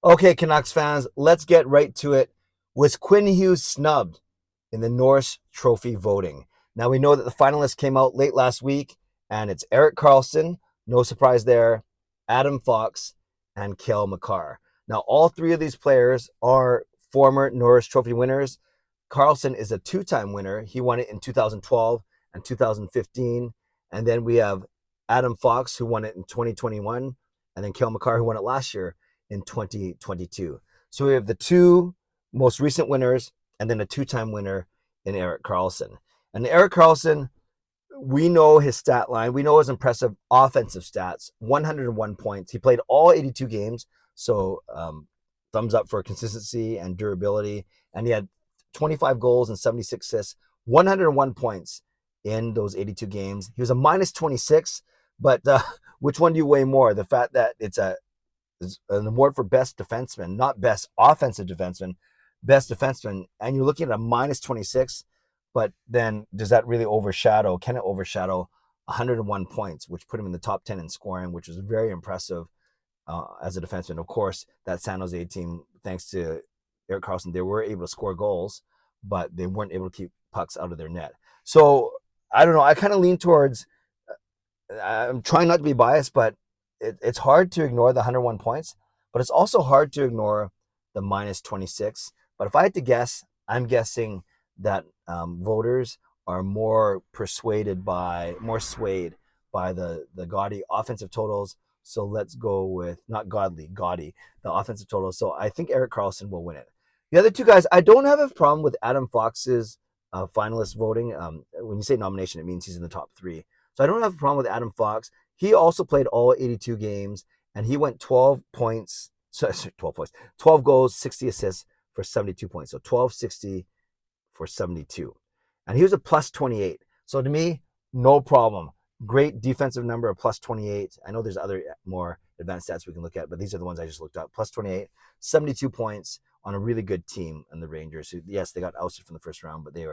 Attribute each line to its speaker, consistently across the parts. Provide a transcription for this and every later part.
Speaker 1: Okay, Canucks fans, let's get right to it. Was Quinn Hughes snubbed in the Norris Trophy voting? Now, we know that the finalists came out late last week, and it's Erik Karlsson, no surprise there, Adam Fox, and Makar. Now, all three of these players are former Norris Trophy winners. Karlsson is a two-time winner. He won it in 2012 and 2015. And then we have Adam Fox, who won it in 2021, and then Makar, who won it last year in 2022. So we have the two most recent winners and then a two-time winner in Erik Karlsson. And Erik Karlsson, we know his stat line. We know his impressive offensive stats, 101 points. He played all 82 games, so thumbs up for consistency and durability. And he had 25 goals and 76 assists, 101 points in those 82 games. He was a minus 26, but which one do you weigh more? The fact that it's an award for best defenseman, not best offensive defenseman, best defenseman, and you're looking at a minus 26, but then does that really can it overshadow 101 points, which put him in the top 10 in scoring, which was very impressive as a defenseman. Of course, that San Jose team, thanks to Erik Karlsson, they were able to score goals, but they weren't able to keep pucks out of their net. So I don't know. I kind of lean towards, I'm trying not to be biased, but it's hard to ignore the 101 points, but it's also hard to ignore the minus 26. But if I had to guess, I'm guessing that voters are more swayed by the gaudy offensive totals. So let's go with not gaudy, the offensive totals. So I think Erik Karlsson will win it. The other two guys, I don't have a problem with Adam Fox's finalist voting. When you say nomination, it means he's in the top three. So I don't have a problem with Adam Fox. He also played all 82 games, and he went 12 points. Sorry, 12 points, 12 goals, 60 assists for 72 points. So 1260 for 72. And he was a plus 28. So to me, no problem. Great defensive number of plus 28. I know there's other more advanced stats we can look at, but these are the ones I just looked up. Plus 28, 72 points on a really good team in the Rangers. Who, yes, they got ousted from the first round, but they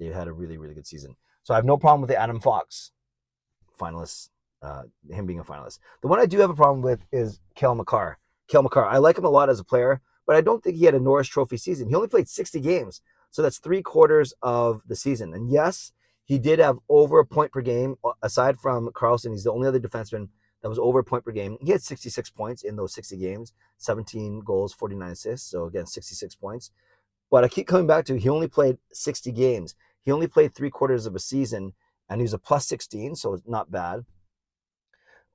Speaker 1: had a really, really good season. So I have no problem with the Adam Fox finalist, him being a finalist. The one I do have a problem with is Makar. Makar, I like him a lot as a player, but I don't think he had a Norris Trophy season. He only played 60 games, so that's 3/4 of the season. And yes, he did have over a point per game. Aside from Karlsson, he's the only other defenseman that was over a point per game. He had 66 points in those 60 games, 17 goals, 49 assists. So again, 66 points. But I keep coming back to he only played 60 games. He only played 3/4 of a season, and he was a plus 16, so it's not bad.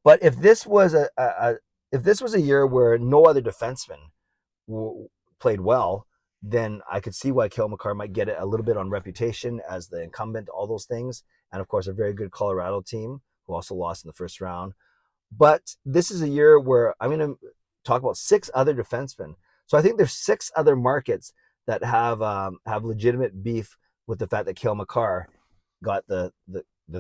Speaker 1: But if this was a year where no other defenseman played well, then I could see why Makar might get it a little bit on reputation as the incumbent, all those things, and of course a very good Colorado team who also lost in the first round. But this is a year where I'm going to talk about 6 other defensemen. So I think there's 6 other markets that have legitimate beef with the fact that Makar got the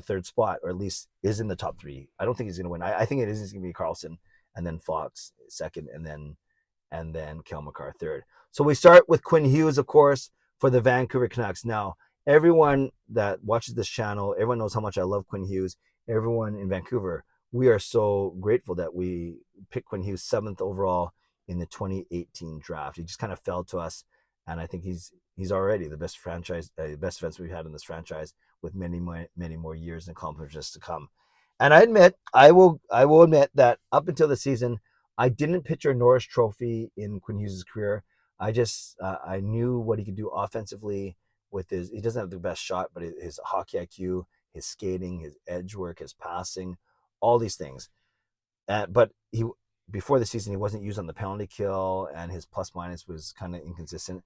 Speaker 1: third spot, or at least is in the top 3. I don't think he's going to win. I think it's going to be Karlsson and then Fox second, and then Makar third. So we start with Quinn Hughes, of course, for the Vancouver Canucks. Now, everyone that watches this channel, everyone knows how much I love Quinn Hughes. Everyone in Vancouver, we are so grateful that we picked Quinn Hughes 7th overall in the 2018 draft. He just kind of fell to us, and I think he's already the best best defense we've had in this franchise, with many more years and accomplishments to come. And I will admit that up until the season, I didn't picture a Norris Trophy in Quinn Hughes' career. I knew what he could do offensively with he doesn't have the best shot, but his hockey IQ, his skating, his edge work, his passing, all these things. But before the season, he wasn't used on the penalty kill, and his plus minus was kind of inconsistent.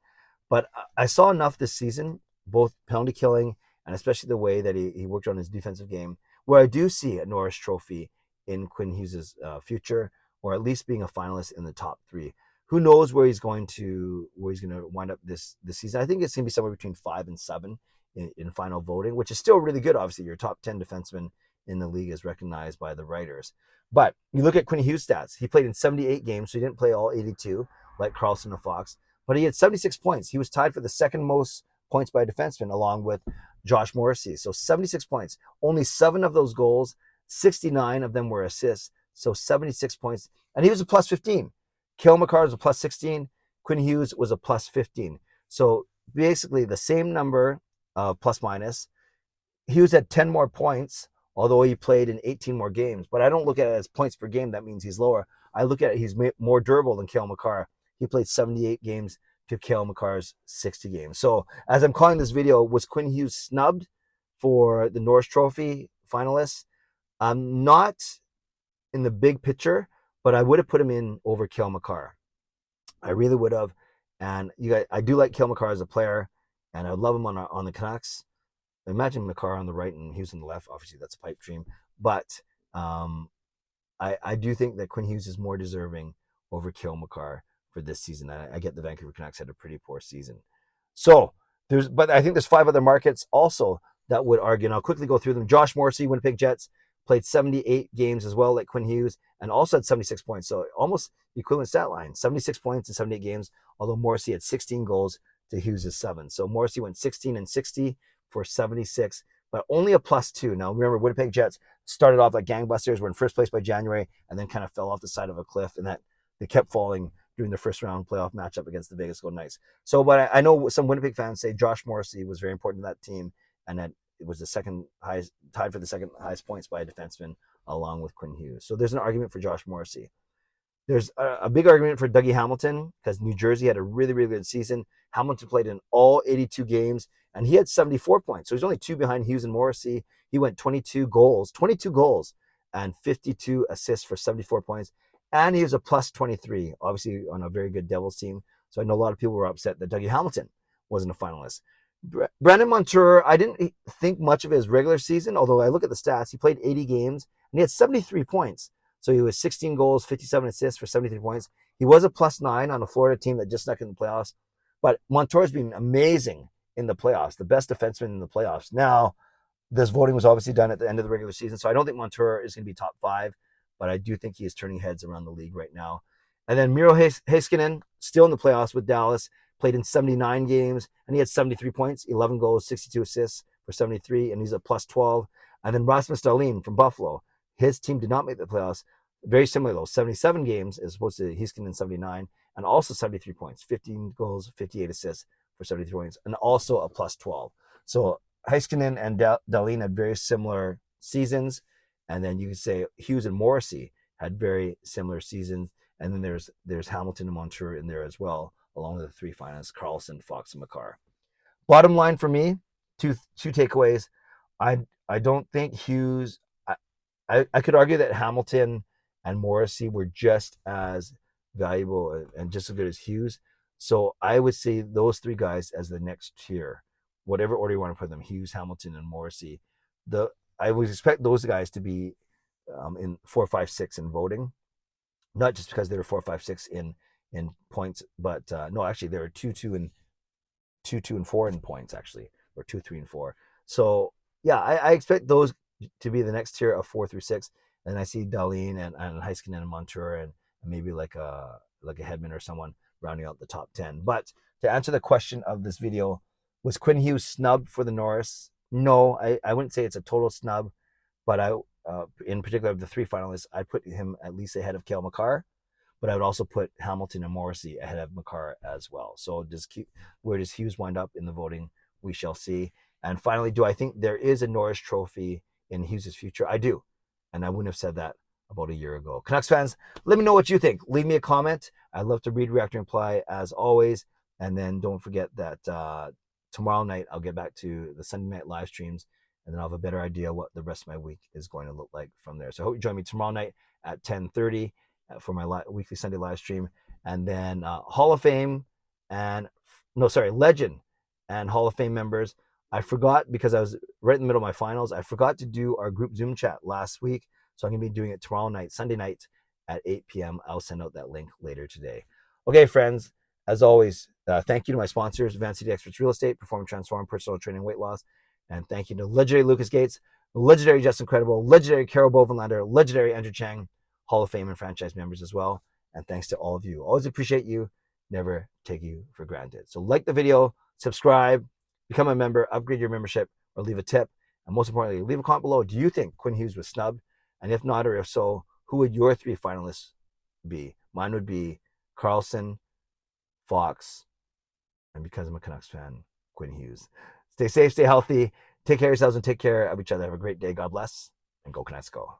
Speaker 1: But I saw enough this season, both penalty killing and especially the way that he worked on his defensive game, where I do see a Norris Trophy in Quinn Hughes' future, or at least being a finalist in the top 3. Who knows where he's going to wind up this season? I think it's going to be somewhere between 5 and 7 in final voting, which is still really good. Obviously, your top 10 defenseman in the league is recognized by the writers. But you look at Quinn Hughes' stats. He played in 78 games, so he didn't play all 82 like Karlsson or Fox, but he had 76 points. He was tied for the second most points by a defenseman, along with Josh Morrissey. So 76 points. Only 7 of those goals, 69 of them were assists. So 76 points. And he was a plus 15. Cale Makar is a plus 16. Quinn Hughes was a plus 15. So basically the same number of plus minus. Hughes had 10 more points, although he played in 18 more games. But I don't look at it as points per game. That means he's lower. I look at it, he's more durable than Cale Makar. He played 78 games to Cale Makar's 60 games. So as I'm calling this video, was Quinn Hughes snubbed for the Norris Trophy finalists? Not in the big picture, but I would have put him in over Cale Makar. I really would have. And you guys, I do like Cale Makar as a player, and I love him on the Canucks. Imagine Makar on the right and Hughes on the left. Obviously, that's a pipe dream. But I do think that Quinn Hughes is more deserving over Cale Makar for this season. I get the Vancouver Canucks had a pretty poor season. So but I think there's 5 other markets also that would argue. And I'll quickly go through them. Josh Morrissey, Winnipeg Jets, played 78 games as well, like Quinn Hughes, and also had 76 points. So almost equivalent stat line, 76 points in 78 games, although Morrissey had 16 goals to Hughes' 7. So Morrissey went 16 and 60 for 76, but only a plus 2. Now remember, Winnipeg Jets started off like gangbusters, were in first place by January, and then kind of fell off the side of a cliff, and that they kept falling during their first round playoff matchup against the Vegas Golden Knights. So, but I know some Winnipeg fans say Josh Morrissey was very important to that team, and that it was the second highest, tied for the second highest points by a defenseman, along with Quinn Hughes. So there's an argument for Josh Morrissey. There's a big argument for Dougie Hamilton because New Jersey had a really, really good season. Hamilton played in all 82 games, and he had 74 points. So he's only 2 behind Hughes and Morrissey. He went 22 goals, and 52 assists for 74 points. And he was a plus 23, obviously on a very good Devils team. So I know a lot of people were upset that Dougie Hamilton wasn't a finalist. Brandon Montour, I didn't think much of his regular season, although I look at the stats. He played 80 games, and he had 73 points. So he was 16 goals, 57 assists for 73 points. He was a plus 9 on a Florida team that just snuck in the playoffs. But Montour's been amazing in the playoffs, the best defenseman in the playoffs. Now, this voting was obviously done at the end of the regular season, so I don't think Montour is going to be top 5, but I do think he is turning heads around the league right now. And then Miro Heiskanen, still in the playoffs with Dallas, played in 79 games, and he had 73 points, 11 goals, 62 assists for 73, and he's a plus 12. And then Rasmus Dahlin from Buffalo. His team did not make the playoffs. Very similar, though, 77 games as opposed to Heiskanen 79, and also 73 points, 15 goals, 58 assists for 73 points, and also a plus 12. So Heiskanen and Dahlin had very similar seasons, and then you could say Hughes and Morrissey had very similar seasons, and then there's Hamilton and Montour in there as well, along with the 3 finalists, Carlson, Fox, and Makar. Bottom line for me, two takeaways. I don't think Hughes. I could argue that Hamilton and Morrissey were just as valuable and just as good as Hughes. So I would say those 3 guys as the next tier, whatever order you want to put them, Hughes, Hamilton, and Morrissey. I would expect those guys to be in 4, 5, 6 in voting, not just because they were 4, 5, 6 in points, but no, actually there were 2, 2, and 4 in points actually, or 2, 3, and 4. So yeah, I expect those to be the next tier of 4 through 6. And I see Dahlin and Heiskanen and Montour and maybe like a Hedman or someone rounding out the top 10. But to answer the question of this video, was Quinn Hughes snubbed for the Norris? No, I wouldn't say it's a total snub, but in particular of the 3 finalists, I'd put him at least ahead of Cale Makar, but I would also put Hamilton and Morrissey ahead of Makar as well. So where does Hughes wind up in the voting? We shall see. And finally, do I think there is a Norris Trophy in Hughes' future? I do. And I wouldn't have said that about a year ago. Canucks fans, let me know what you think. Leave me a comment. I'd love to read, react, and reply as always. And then don't forget that tomorrow night, I'll get back to the Sunday night live streams, and then I'll have a better idea what the rest of my week is going to look like from there. So I hope you join me tomorrow night at 10:30 for my weekly Sunday live stream. And then Legend and Hall of Fame members. I forgot, because I was right in the middle of my finals, I forgot to do our group Zoom chat last week. So I'm going to be doing it tomorrow night, Sunday night at 8 p.m. I'll send out that link later today. Okay, friends, as always, thank you to my sponsors, Advanced City Experts Real Estate, Perform and Transform, Personal Training, Weight Loss. And thank you to legendary Lucas Gates, legendary Justin Credible, legendary Carol Bovenlander, legendary Andrew Chang, Hall of Fame and franchise members as well. And thanks to all of you. Always appreciate you. Never take you for granted. So like the video, subscribe, become a member, upgrade your membership, or leave a tip. And most importantly, leave a comment below. Do you think Quinn Hughes was snubbed? And if not, or if so, who would your 3 finalists be? Mine would be Carlson, Fox, and because I'm a Canucks fan, Quinn Hughes. Stay safe, stay healthy, take care of yourselves, and take care of each other. Have a great day. God bless, and go Canucks go.